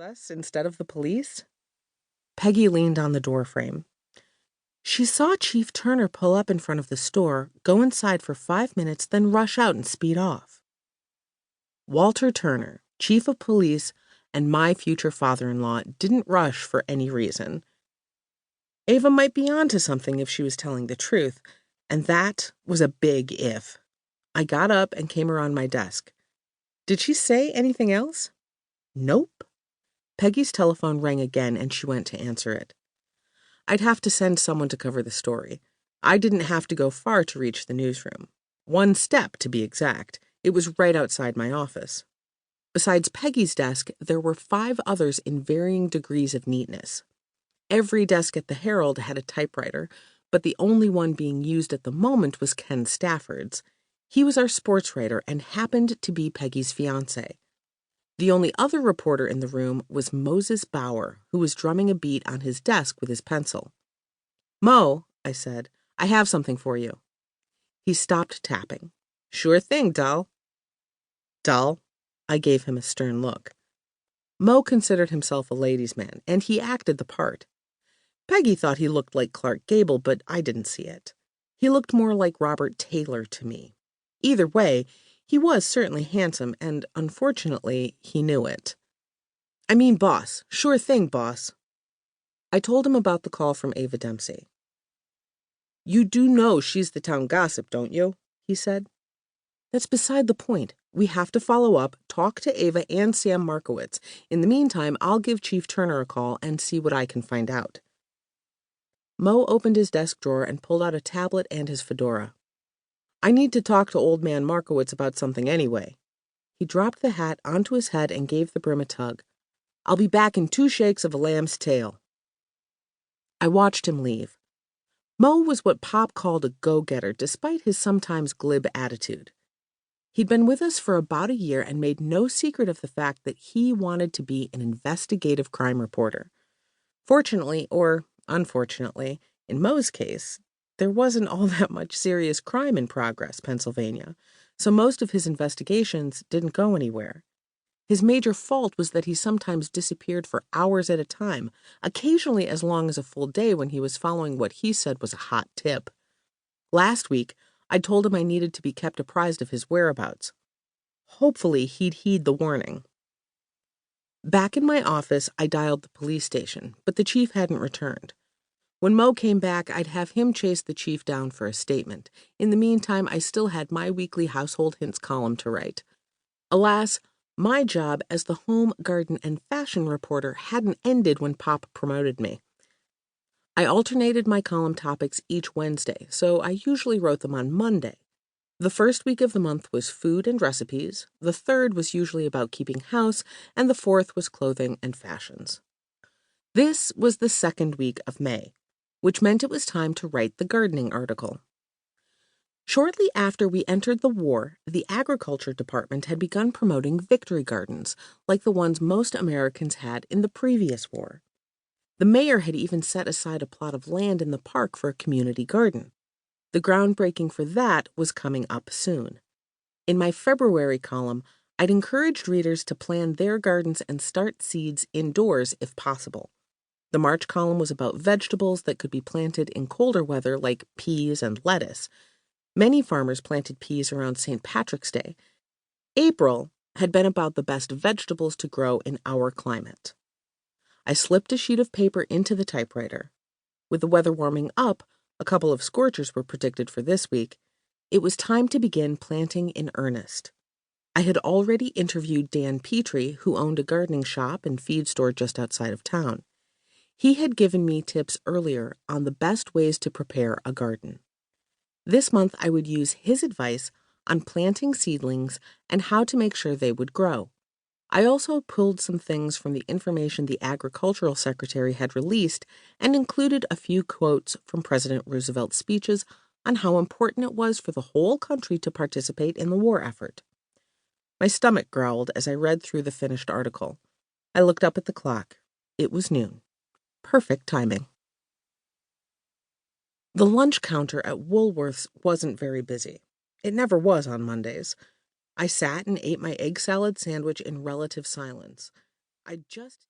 us instead of the police?" Peggy leaned on the doorframe. She saw Chief Turner pull up in front of the store, go inside for 5 minutes, then rush out and speed off. Walter Turner, chief of police and my future father-in-law, didn't rush for any reason. Ava might be onto something if she was telling the truth, and that was a big if. I got up and came around my desk. Did she say anything else? Nope. Peggy's telephone rang again and she went to answer it. I'd have to send someone to cover the story. I didn't have to go far to reach the newsroom. 1 step, to be exact. It was right outside my office. Besides Peggy's desk, there were 5 others in varying degrees of neatness. Every desk at the Herald had a typewriter, but the only one being used at the moment was Ken Stafford's. He was our sports writer and happened to be Peggy's fiancé. The only other reporter in the room was Moses Bauer, who was drumming a beat on his desk with his pencil. "Mo," I said, "I have something for you." He stopped tapping. "Sure thing, Dull." "Dull?" I gave him a stern look. Mo considered himself a ladies' man, and he acted the part. Peggy thought he looked like Clark Gable, but I didn't see it. He looked more like Robert Taylor to me. Either way, he was certainly handsome, and unfortunately, he knew it. "I mean, boss. Sure thing, boss." I told him about the call from Ava Dempsey. "You do know she's the town gossip, don't you?" he said. "That's beside the point. We have to follow up, talk to Ava and Sam Markowicz. In the meantime, I'll give Chief Turner a call and see what I can find out." Mo opened his desk drawer and pulled out a tablet and his fedora. "I need to talk to old man Markowicz about something anyway." He dropped the hat onto his head and gave the brim a tug. "I'll be back in 2 shakes of a lamb's tail." I watched him leave. Mo was what Pop called a go-getter, despite his sometimes glib attitude. He'd been with us for about a year and made no secret of the fact that he wanted to be an investigative crime reporter. Fortunately, or unfortunately, in Mo's case, there wasn't all that much serious crime in Progress, Pennsylvania, so most of his investigations didn't go anywhere. His major fault was that he sometimes disappeared for hours at a time, occasionally as long as a full day when he was following what he said was a hot tip. Last week, I told him I needed to be kept apprised of his whereabouts. Hopefully, he'd heed the warning. Back in my office, I dialed the police station, but the chief hadn't returned. When Mo came back, I'd have him chase the chief down for a statement. In the meantime, I still had my weekly household hints column to write. Alas, my job as the home, garden, and fashion reporter hadn't ended when Pop promoted me. I alternated my column topics each Wednesday, so I usually wrote them on Monday. The first week of the month was food and recipes, the third was usually about keeping house, and the fourth was clothing and fashions. This was the second week of May, which meant it was time to write the gardening article. Shortly after we entered the war, the Agriculture Department had begun promoting victory gardens, like the ones most Americans had in the previous war. The mayor had even set aside a plot of land in the park for a community garden. The groundbreaking for that was coming up soon. In my February column, I'd encouraged readers to plan their gardens and start seeds indoors if possible. The March column was about vegetables that could be planted in colder weather like peas and lettuce. Many farmers planted peas around St. Patrick's Day. April had been about the best vegetables to grow in our climate. I slipped a sheet of paper into the typewriter. With the weather warming up, a couple of scorchers were predicted for this week, it was time to begin planting in earnest. I had already interviewed Dan Petrie, who owned a gardening shop and feed store just outside of town. He had given me tips earlier on the best ways to prepare a garden. This month I would use his advice on planting seedlings and how to make sure they would grow. I also pulled some things from the information the Agricultural Secretary had released and included a few quotes from President Roosevelt's speeches on how important it was for the whole country to participate in the war effort. My stomach growled as I read through the finished article. I looked up at the clock. It was noon. Perfect timing. The lunch counter at Woolworth's wasn't very busy. It never was on Mondays. I sat and ate my egg salad sandwich in relative silence. I'd just